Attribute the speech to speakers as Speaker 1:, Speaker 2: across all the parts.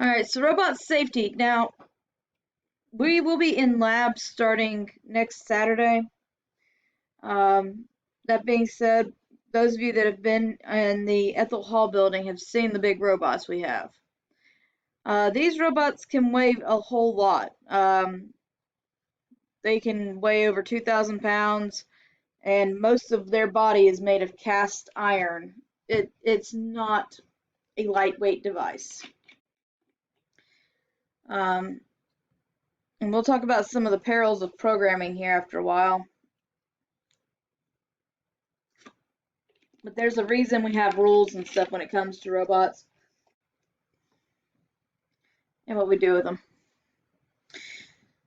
Speaker 1: All right, so robot safety. Now, we will be in labs starting next Saturday. That being said, those of you that have been in the Ethel Hall building have seen the big robots we have. These robots can weigh a whole lot. They can weigh over 2,000 pounds, and most of their body is made of cast iron. It's not a lightweight device. Um, and we'll talk about some of the perils of programming here after a while. But there's a reason we have rules and stuff when it comes to robots and what we do with them.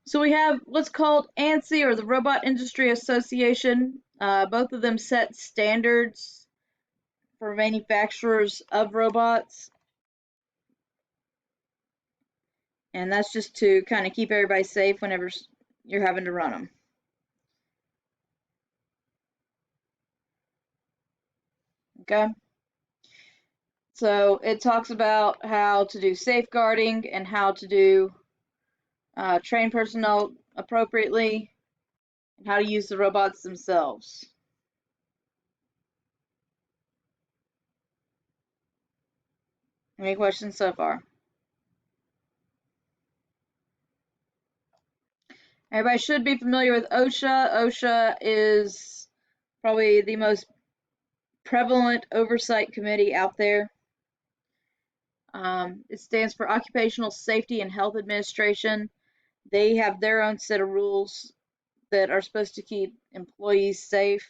Speaker 1: So we have what's called ANSI, or the Robot Industry Association. Both of them set standards for manufacturers of robots. And that's just to kind of keep everybody safe whenever you're having to run them. Okay. So it talks about how to do safeguarding and how to do train personnel appropriately and how to use the robots themselves. Any questions so far? Everybody should be familiar with OSHA. OSHA is probably the most prevalent oversight committee out there. It stands for Occupational Safety and Health Administration. They have their own set of rules that are supposed to keep employees safe.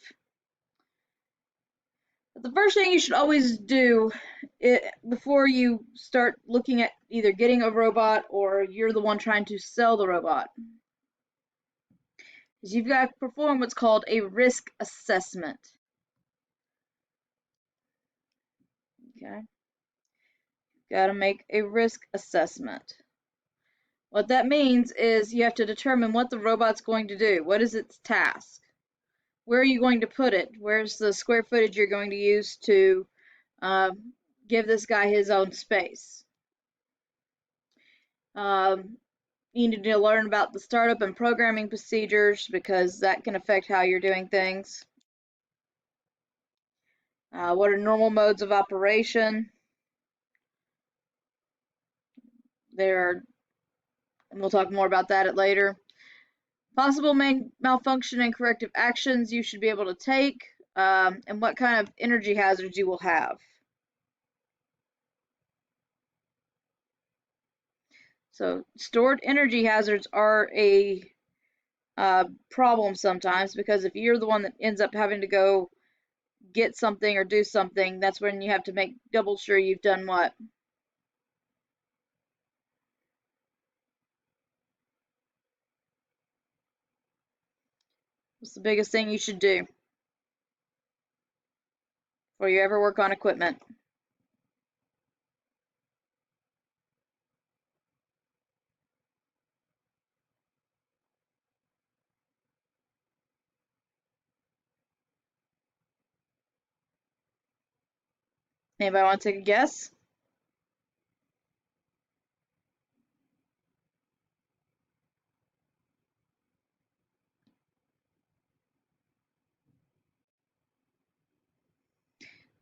Speaker 1: But the first thing you should always do before you start looking at either getting a robot or you're the one trying to sell the robot is you've got to perform what's called a risk assessment. Okay. Got to make a risk assessment. What that means is you have to determine what the robot's going to do. What is its task? Where are you going to put it? Where's the square footage you're going to use to give this guy his own space? You need to learn about the startup and programming procedures because that can affect how you're doing things. What are normal modes of operation? There are, and we'll talk more about that later. Possible malfunction and corrective actions you should be able to take, and what kind of energy hazards you will have. So stored energy hazards are a problem sometimes, because if you're the one that ends up having to go get something or do something, that's when you have to make double sure you've done what. What's the biggest thing you should do before you ever work on equipment? Anybody want to take a guess?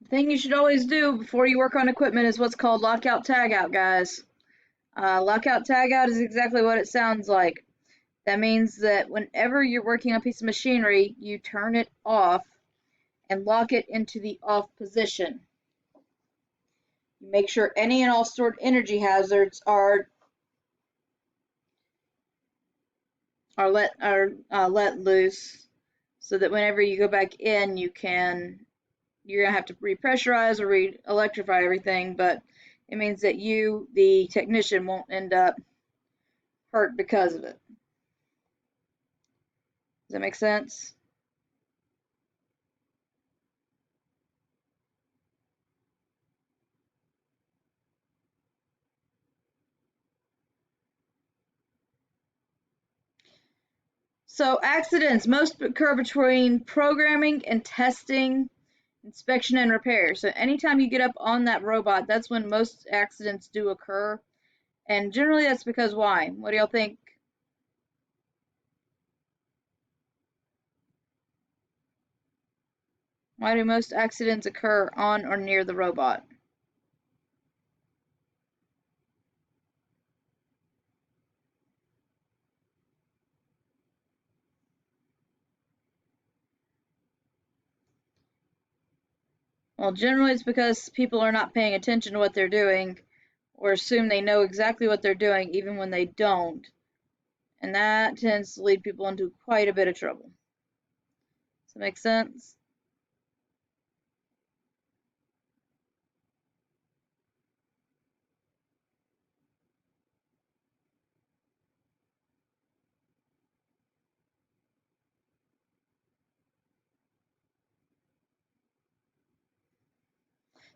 Speaker 1: The thing you should always do before you work on equipment is what's called lockout tagout, guys. Lockout tagout is exactly what it sounds like. That means that whenever you're working on a piece of machinery, you turn it off and lock it into the off position. You make sure any and all stored energy hazards are let loose, so that whenever you go back in, you're gonna have to repressurize or re-electrify everything, but it means that you, the technician, won't end up hurt because of it. Does that make sense? So accidents most occur between programming and testing, inspection and repair. So anytime you get up on that robot, that's when most accidents do occur. And generally that's because why? What do y'all think? Why do most accidents occur on or near the robot? Well, generally it's because people are not paying attention to what they're doing or assume they know exactly what they're doing even when they don't. And that tends to lead people into quite a bit of trouble. Does that make sense?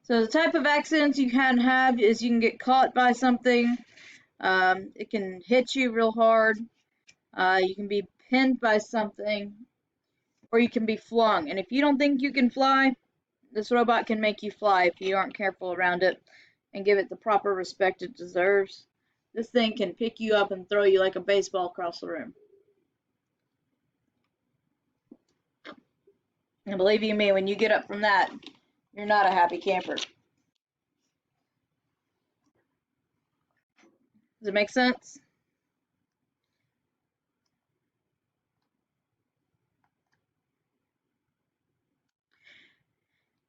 Speaker 1: So the type of accidents you can have is you can get caught by something. It can hit you real hard. You can be pinned by something, or you can be flung. And if you don't think you can fly, this robot can make you fly if you aren't careful around it and give it the proper respect it deserves. This thing can pick you up and throw you like a baseball across the room. And believe you me, when you get up from that, you're not a happy camper. Does it make sense?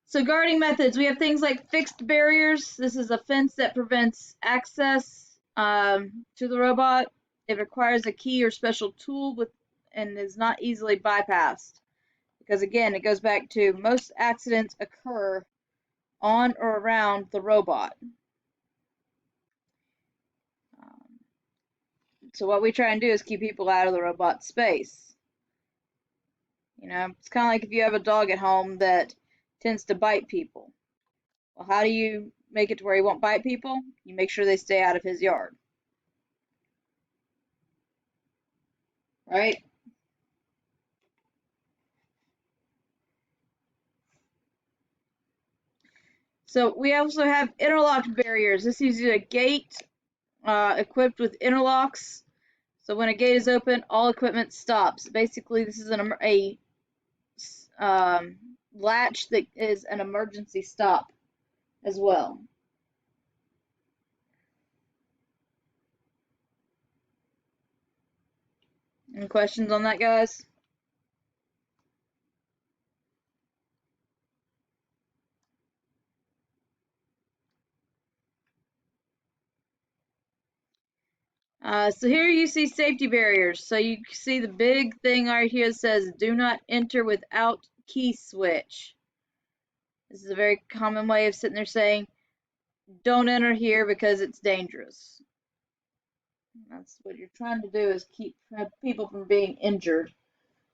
Speaker 1: So guarding methods, we have things like fixed barriers. This is a fence that prevents access to the robot. It requires a key or special tool and is not easily bypassed. Because again, it goes back to most accidents occur on or around the robot. Um, so what we try and do is keep people out of the robot space. You know, it's kind of like if you have a dog at home that tends to bite people. Well, how do you make it to where he won't bite people? You make sure they stay out of his yard, right? So we also have interlocked barriers. This is a gate equipped with interlocks. So when a gate is open, all equipment stops. Basically, this is a latch that is an emergency stop as well. Any questions on that, guys? So here you see safety barriers. So you see the big thing right here that says do not enter without key switch. This is a very common way of sitting there saying don't enter here because it's dangerous. That's what you're trying to do is keep people from being injured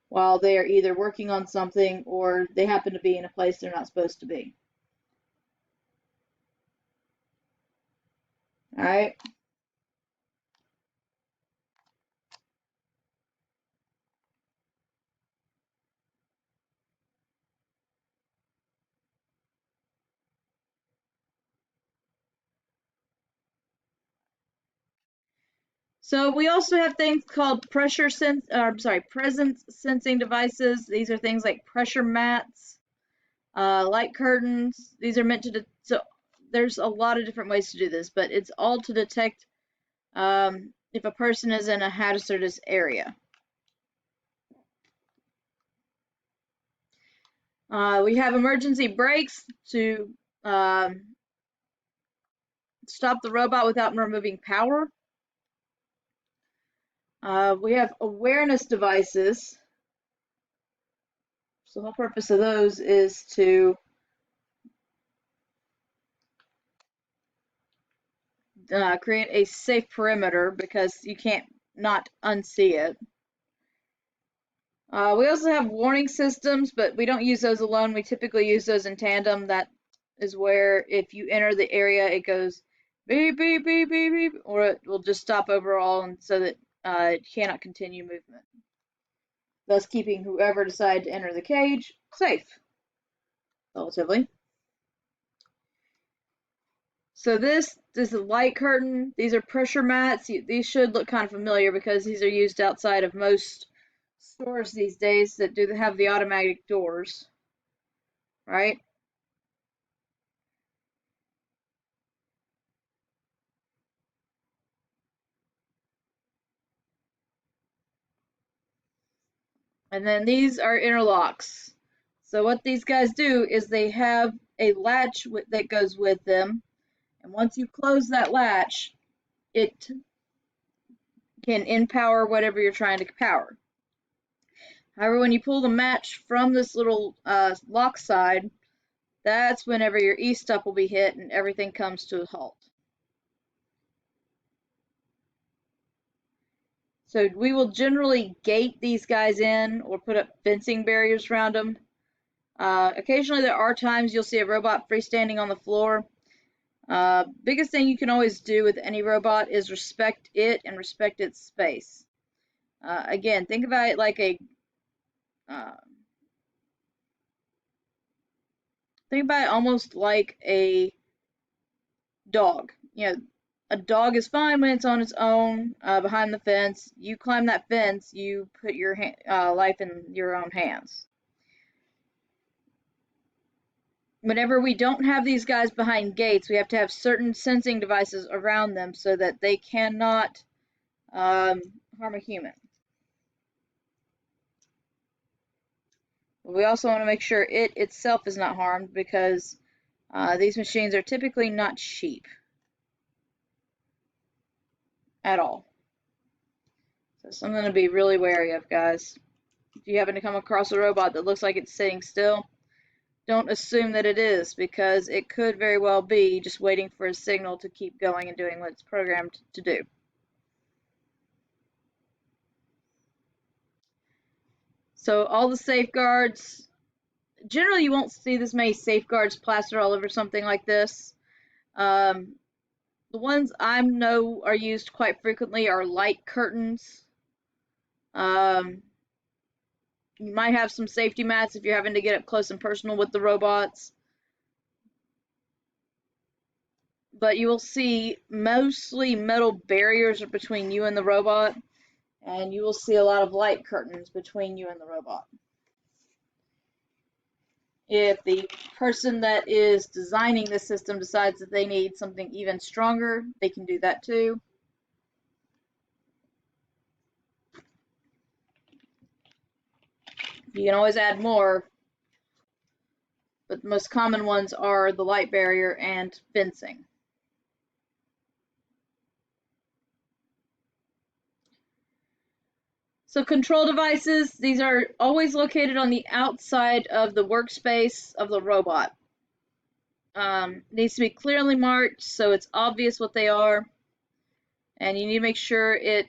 Speaker 1: while they are either working on something or they happen to be in a place they're not supposed to be. All right. So we also have things called presence sensing devices. These are things like pressure mats, light curtains. These are meant to, so there's a lot of different ways to do this, but it's all to detect if a person is in a hazardous area. We have emergency brakes to stop the robot without removing power. We have awareness devices. So the whole purpose of those is to create a safe perimeter because you can't not unsee it. We also have warning systems, but we don't use those alone. We typically use those in tandem. That is where if you enter the area, it goes beep, beep, beep, beep, beep, or it will just stop overall and so that it cannot continue movement, thus keeping whoever decided to enter the cage safe, relatively. So this is a light curtain. These are pressure mats. These should look kind of familiar because these are used outside of most stores these days that do have the automatic doors, right? And then these are interlocks. So what these guys do is they have a latch that goes with them, and once you close that latch, it can empower whatever you're trying to power. However, when you pull the match from this little lock side, that's whenever your E-stop will be hit and everything comes to a halt. So we will generally gate these guys in or put up fencing barriers around them. Occasionally there are times you'll see a robot freestanding on the floor. Biggest thing you can always do with any robot is respect it and respect its space. Again, think about it like uh, think about it almost like a dog. You know, a dog is fine when it's on its own behind the fence. You climb that fence, you put your life in your own hands. Whenever we don't have these guys behind gates, we have to have certain sensing devices around them so that they cannot harm a human. We also want to make sure it itself is not harmed because these machines are typically not cheap at all. So something to be really wary of, guys. If you happen to come across a robot that looks like it's sitting still, don't assume that it is because it could very well be just waiting for a signal to keep going and doing what it's programmed to do. So all the safeguards, generally you won't see this many safeguards plastered all over something like this. The ones I know are used quite frequently are light curtains. Um, you might have some safety mats if you're having to get up close and personal with the robots. But you will see mostly metal barriers between you and the robot, and you will see a lot of light curtains between you and the robot. If the person that is designing the system decides that they need something even stronger, they can do that too. You can always add more, but the most common ones are the light barrier and fencing. So control devices, these are always located on the outside of the workspace of the robot. Needs to be clearly marked so it's obvious what they are, and you need to make sure it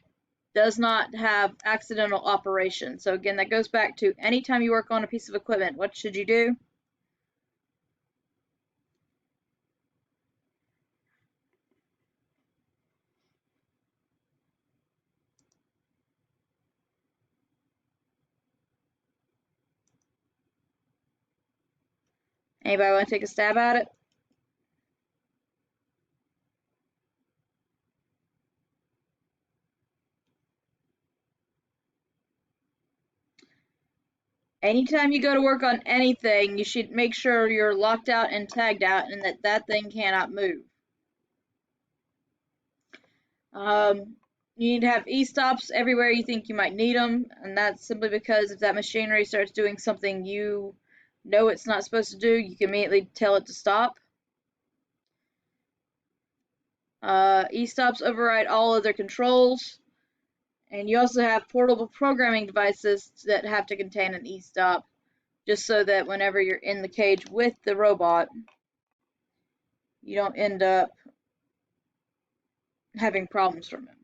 Speaker 1: does not have accidental operation. So again, that goes back to anytime you work on a piece of equipment, what should you do? Anybody want to take a stab at it? Anytime you go to work on anything, you should make sure you're locked out and tagged out and that that thing cannot move. You need to have e-stops everywhere you think you might need them, and that's simply because if that machinery starts doing something you know it's not supposed to do, you can immediately tell it to stop. E-stops override all other controls, and you also have portable programming devices that have to contain an e-stop, just so that whenever you're in the cage with the robot, you don't end up having problems from him.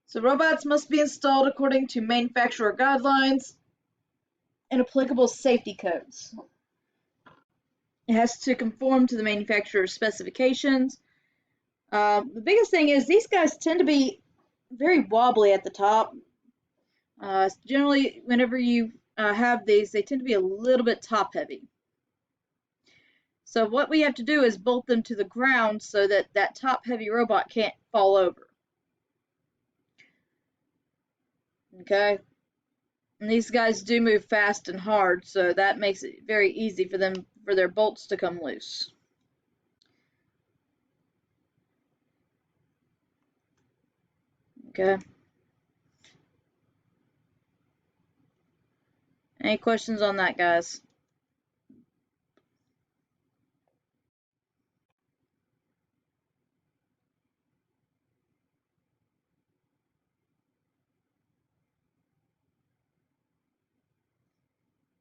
Speaker 1: So robots must be installed according to manufacturer guidelines and applicable safety codes. It has to conform to the manufacturer's specifications. The biggest thing is these guys tend to be very wobbly at the top. Generally, whenever you have these, they tend to be a little bit top heavy. So what we have to do is bolt them to the ground so that that top heavy robot can't fall over. Okay. And these guys do move fast and hard, so that makes it very easy for them, for their bolts to come loose. Okay. Any questions on that, guys?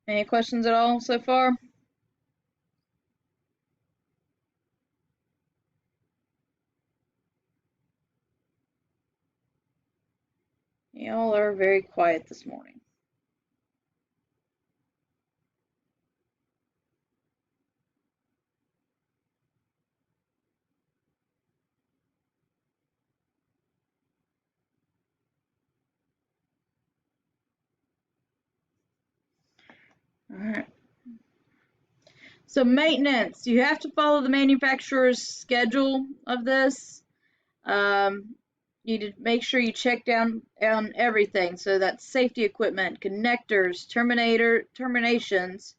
Speaker 1: Any questions at all so far? Y'all are very quiet this morning. All right. So maintenance, you have to follow the manufacturer's schedule of this. You need to make sure you check down on everything. So that's safety equipment, connectors, terminations,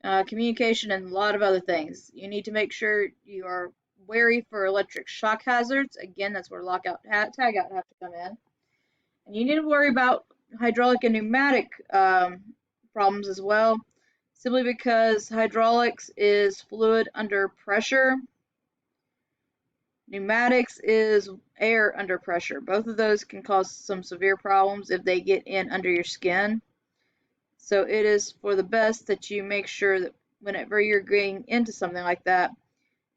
Speaker 1: communication, and a lot of other things. You need to make sure you are wary for electric shock hazards. Again, that's where lockout, tagout have to come in. And you need to worry about hydraulic and pneumatic problems as well, simply because hydraulics is fluid under pressure. Pneumatics is air under pressure. Both of those can cause some severe problems if they get in under your skin. So it is for the best that you make sure that whenever you're getting into something like that,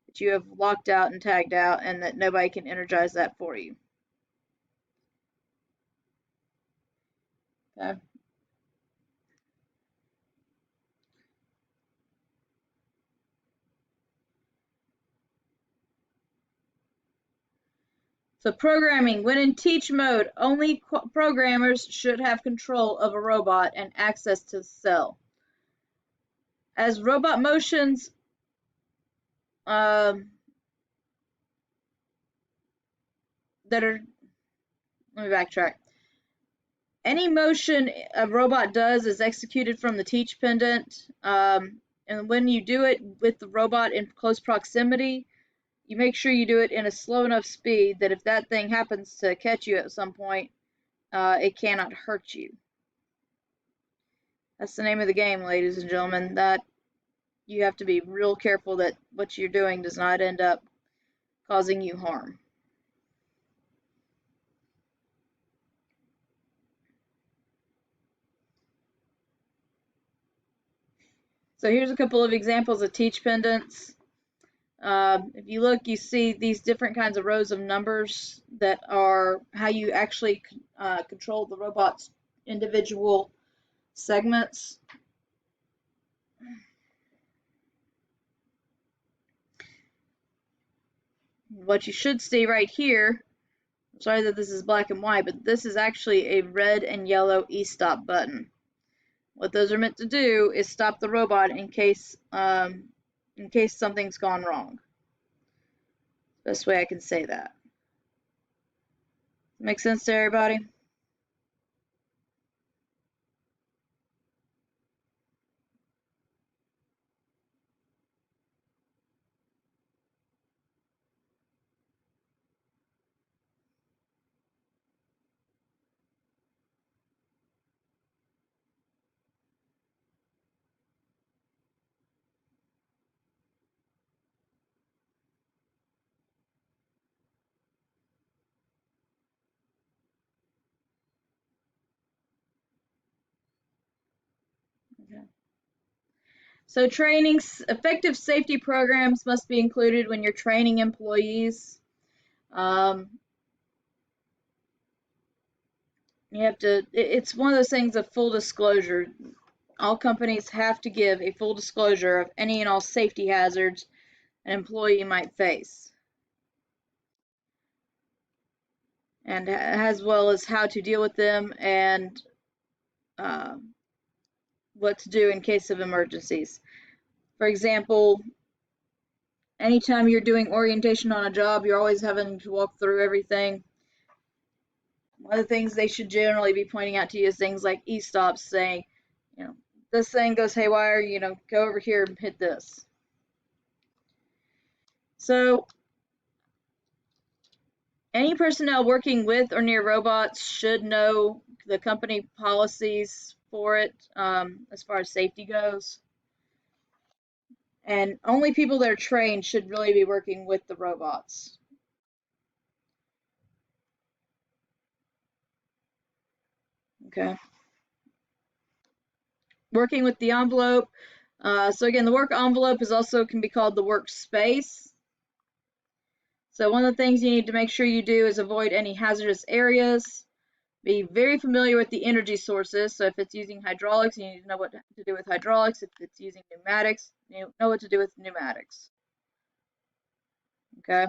Speaker 1: that you have locked out and tagged out and that nobody can energize that for you. Okay. So programming, when in teach mode, only programmers should have control of a robot and access to the cell. As robot motions that are, let me backtrack. Any motion a robot does is executed from the teach pendant, and when you do it with the robot in close proximity, you make sure you do it in a slow enough speed that if that thing happens to catch you at some point, it cannot hurt you. That's the name of the game, ladies and gentlemen. That you have to be real careful that what you're doing does not end up causing you harm. So here's a couple of examples of teach pendants. If you look, you see these different kinds of rows of numbers that are how you actually control the robot's individual segments. What you should see right here, I'm sorry that this is black and white, but this is actually a red and yellow e-stop button. What those are meant to do is stop the robot in case something's gone wrong. Best way I can say that. Make sense to everybody? Okay. So effective safety programs must be included when you're training employees. You have to, it's one of those things of full disclosure. All companies have to give a full disclosure of any and all safety hazards an employee might face, and as well as how to deal with them and what to do in case of emergencies. For example, anytime you're doing orientation on a job, you're always having to walk through everything. One of the things they should generally be pointing out to you is things like e-stops, saying, this thing goes haywire, go over here and hit this. So any personnel working with or near robots should know the company policies for it, as far as safety goes. And only people that are trained should really be working with the robots. Okay. Working with the envelope. So again, the work envelope is also can be called the workspace. So one of the things you need to make sure you do is avoid any hazardous areas. Be very familiar with the energy sources. So if it's using hydraulics, you need to know what to do with hydraulics. If it's using pneumatics, you know what to do with pneumatics. Okay.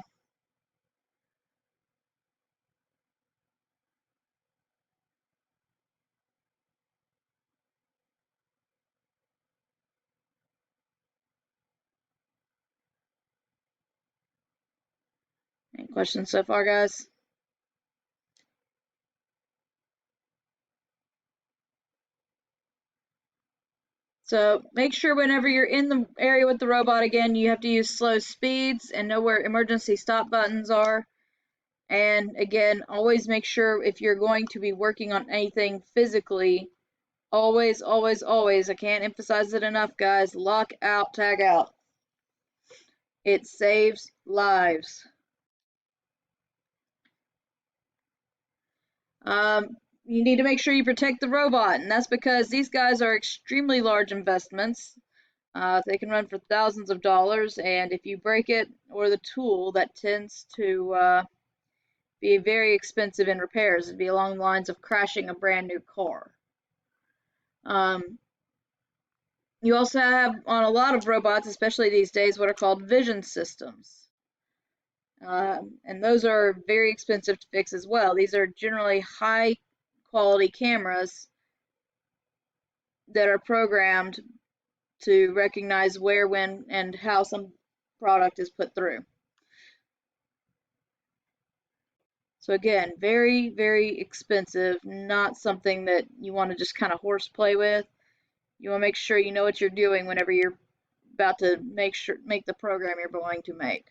Speaker 1: Any questions so far, guys? So make sure whenever you're in the area with the robot, again, you have to use slow speeds and know where emergency stop buttons are. And again, always make sure if you're going to be working on anything physically, always, always, always, I can't emphasize it enough, guys, lock out, tag out. It saves lives. You need to make sure you protect the robot, and that's because these guys are extremely large investments. They can run for thousands of dollars, and if you break it or the tool, that tends to be very expensive in repairs. It'd be along the lines of crashing a brand new car. You also have on a lot of robots, especially these days, what are called vision systems. And those are very expensive to fix as well. These are generally high quality cameras that are programmed to recognize where, when, and how some product is put through. So again, very, very expensive, not something that you want to just kind of horseplay with. You want to make sure you know what you're doing whenever you're about to make the program you're going to make.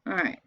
Speaker 1: All right.